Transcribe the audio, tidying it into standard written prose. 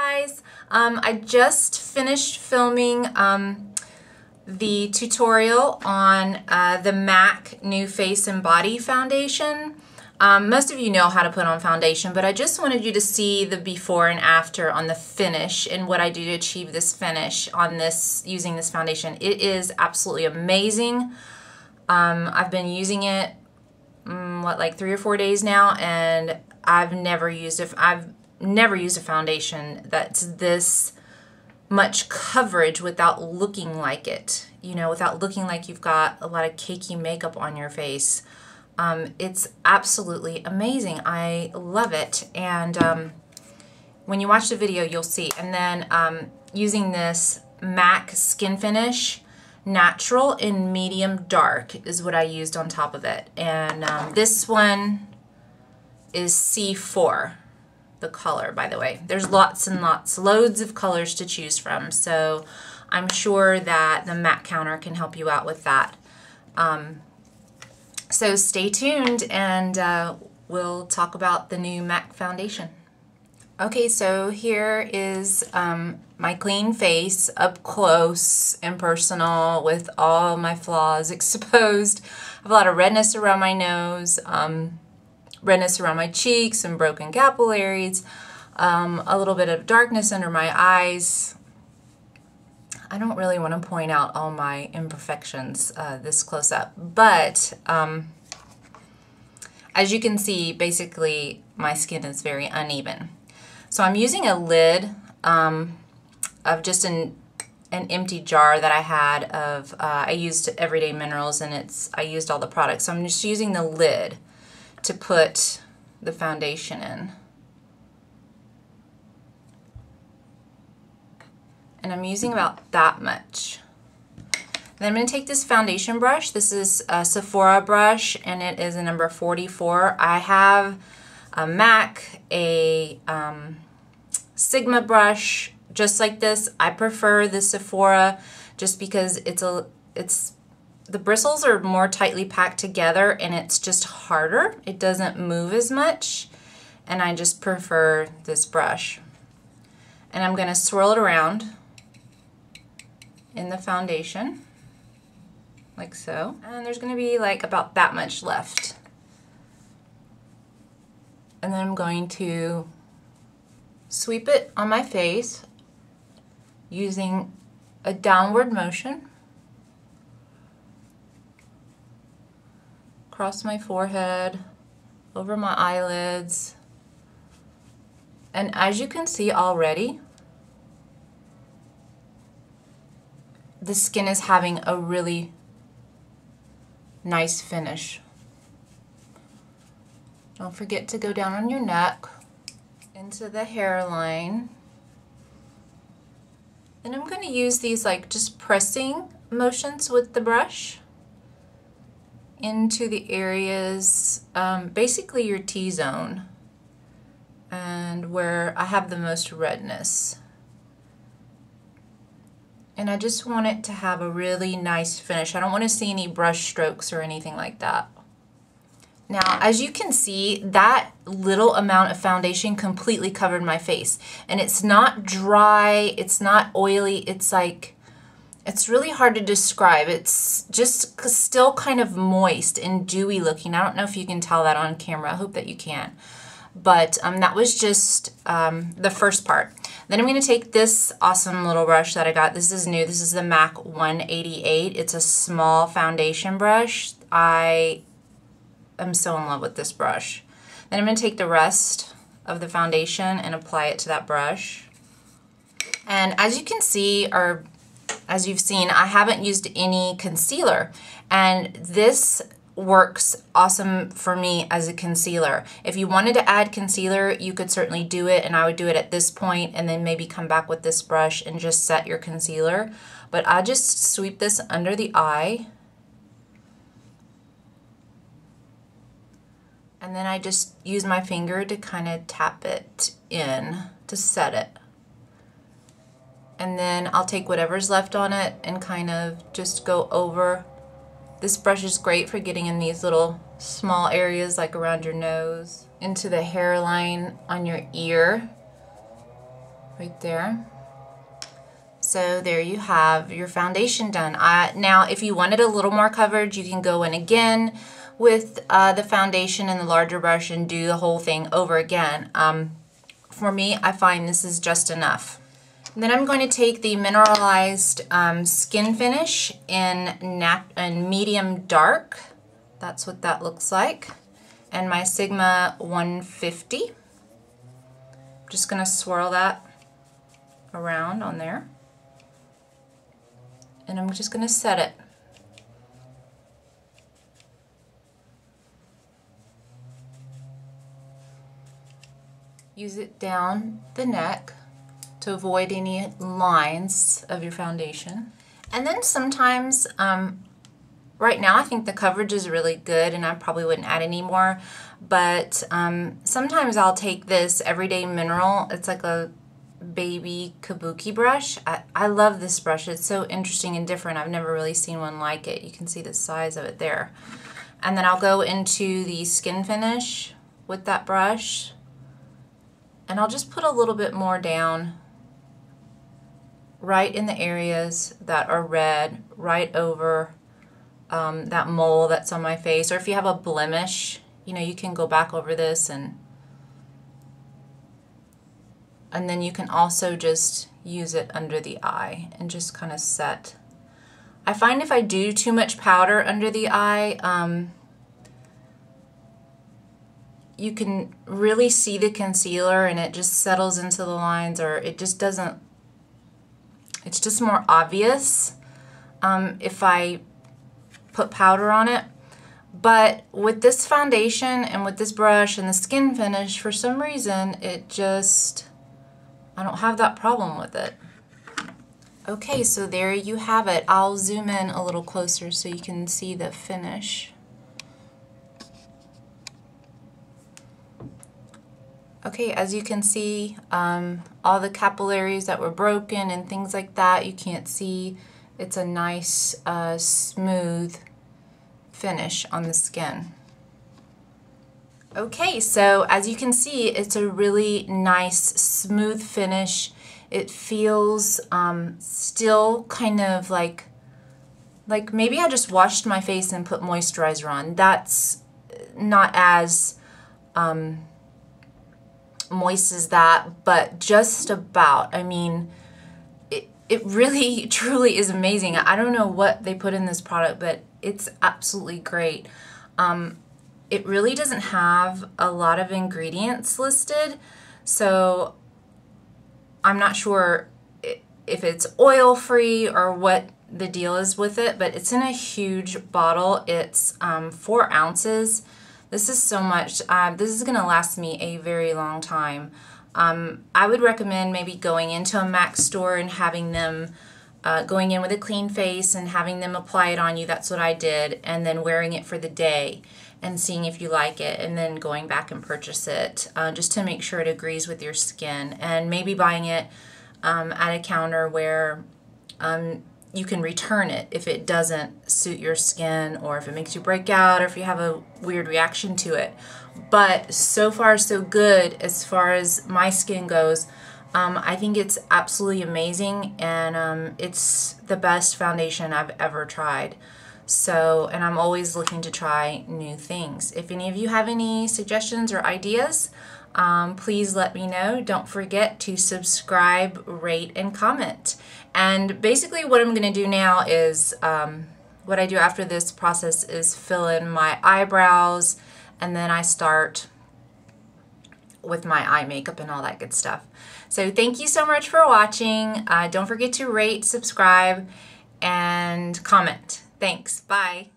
guys, I just finished filming the tutorial on the MAC New Face and Body Foundation. Most of you know how to put on foundation, but I just wanted you to see the before and after on the finish and what I do to achieve this finish on this using this foundation. It is absolutely amazing. I've been using it like 3 or 4 days now, and I've never used a foundation that's this much coverage without looking like it, you know, without looking like you've got a lot of cakey makeup on your face. It's absolutely amazing. I love it. And when you watch the video, you'll see. And then using this MAC Skin Finish Natural in Medium Dark is what I used on top of it. And this one is C4, the color, by the way. There's lots and loads of colors to choose from, so I'm sure that the MAC counter can help you out with that. So stay tuned, and we'll talk about the new MAC foundation. Okay, so here is my clean face up close and personal with all my flaws exposed. I have a lot of redness around my nose, redness around my cheeks and broken capillaries, a little bit of darkness under my eyes. I don't really want to point out all my imperfections this close up, but as you can see, basically my skin is very uneven. So I'm using a lid of just an empty jar that I had of, I used Everyday Minerals, and I used all the products. So I'm just using the lid to put the foundation in. And I'm using about that much. Then I'm going to take this foundation brush. This is a Sephora brush, and it is a number 44. I have a MAC, a Sigma brush, just like this. I prefer the Sephora just because the bristles are more tightly packed together, and it's just harder. It doesn't move as much, and I just prefer this brush. And I'm going to swirl it around in the foundation, like so. And there's going to be like about that much left. And then I'm going to sweep it on my face using a downward motion across my forehead, over my eyelids. And as you can see already, the skin is having a really nice finish. Don't forget to go down on your neck, into the hairline. And I'm going to use these like just pressing motions with the brush into the areas, basically your T-zone, and where I have the most redness. And I just want it to have a really nice finish. I don't want to see any brush strokes or anything like that. Now, as you can see, that little amount of foundation completely covered my face. And it's not dry, it's not oily, it's like, it's really hard to describe. It's just still kind of moist and dewy looking. I don't know if you can tell that on camera. I hope that you can. But that was just the first part. Then I'm going to take this awesome little brush that I got. This is new. This is the MAC 188. It's a small foundation brush. I am so in love with this brush. Then I'm going to take the rest of the foundation and apply it to that brush. And as you can see, or as you've seen, I haven't used any concealer. And this works awesome for me as a concealer. If you wanted to add concealer, you could certainly do it, and I would do it at this point and then maybe come back with this brush and just set your concealer. But I just sweep this under the eye, and then I just use my finger to kind of tap it in to set it. And then I'll take whatever's left on it and kind of just go over. This brush is great for getting in these little small areas like around your nose, into the hairline on your ear. right there. So there you have your foundation done. Now, if you wanted a little more coverage, you can go in again with the foundation and the larger brush and do the whole thing over again. For me, I find this is just enough. And then I'm going to take the mineralized skin finish in medium dark. That's what that looks like. And my Sigma 150. I'm just going to swirl that around on there. And I'm just going to set it. Use it down the neck to avoid any lines of your foundation. And then sometimes, right now I think the coverage is really good and I probably wouldn't add any more, but sometimes I'll take this Everyday Mineral. It's like a baby kabuki brush. I love this brush. It's so interesting and different. I've never really seen one like it. You can see the size of it there. And then I'll go into the skin finish with that brush and I'll just put a little bit more down right in the areas that are red, right over that mole that's on my face. Or if you have a blemish, you know, you can go back over this and then you can also just use it under the eye and just kind of set. I find if I do too much powder under the eye, you can really see the concealer and it just settles into the lines, or it just doesn't, it's just more obvious if I put powder on it. But with this foundation and with this brush and the skin finish, for some reason, it just, I don't have that problem with it. Okay, so there you have it. I'll zoom in a little closer so you can see the finish. Okay, as you can see, all the capillaries that were broken and things like that, you can't see. It's a nice, smooth finish on the skin. Okay, so as you can see, it's a really nice smooth finish. It feels still kind of like maybe I just washed my face and put moisturizer on. That's not as moist as that, but just about. I mean, it really truly is amazing. I don't know what they put in this product, but it's absolutely great. It really doesn't have a lot of ingredients listed, so I'm not sure if it's oil free or what the deal is with it, but it's in a huge bottle. It's 4 ounces. This is so much. This is going to last me a very long time. I would recommend maybe going into a MAC store and having them going in with a clean face and having them apply it on you. That's what I did, and then wearing it for the day and seeing if you like it, and then going back and purchase it just to make sure it agrees with your skin, and maybe buying it at a counter where you can return it if it doesn't suit your skin, or if it makes you break out, or if you have a weird reaction to it. But so far so good as far as my skin goes. I think it's absolutely amazing, and it's the best foundation I've ever tried. So, and I'm always looking to try new things. If any of you have any suggestions or ideas, please let me know. Don't forget to subscribe, rate, and comment. And basically what I'm going to do now is, what I do after this process is fill in my eyebrows, and then I start with my eye makeup and all that good stuff. So thank you so much for watching. Don't forget to rate, subscribe, and comment. Thanks. Bye.